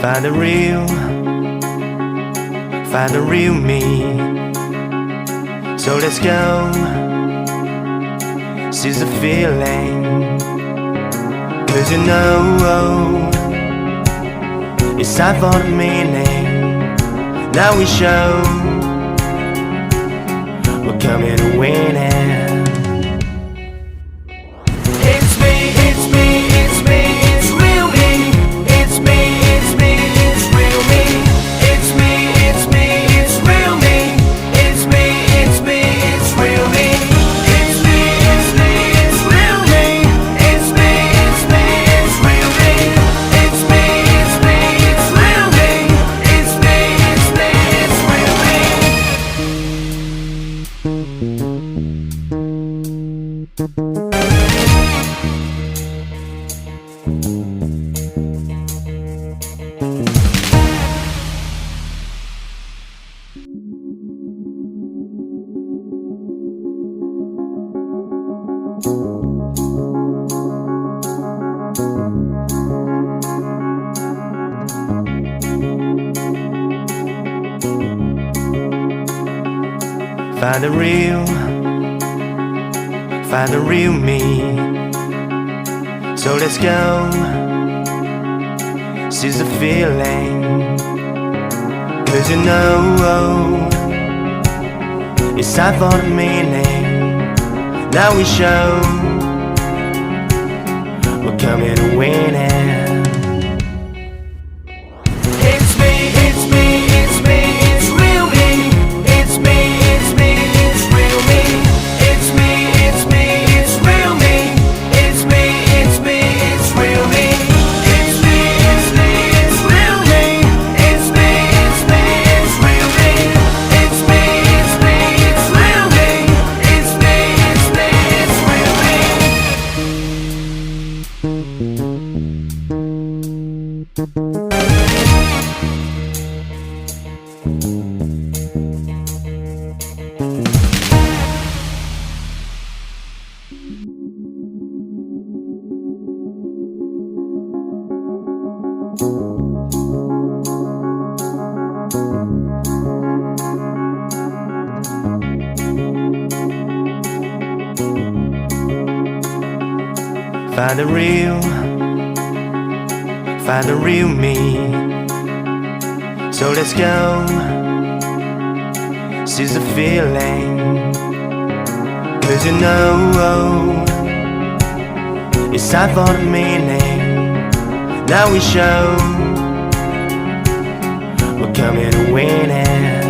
Find the real me. So let's go, seize the feeling. 'Cause you know it's time for the meaning. Now we show we're coming to win it. Find the real me. So let's go, seize the feeling. 'Cause you know it's time for the meaning. Now we show we're coming to win it. Find the real me. So let's go, seize the feeling. 'Cause you know it's time for the meaning. Now we show we're coming to win it.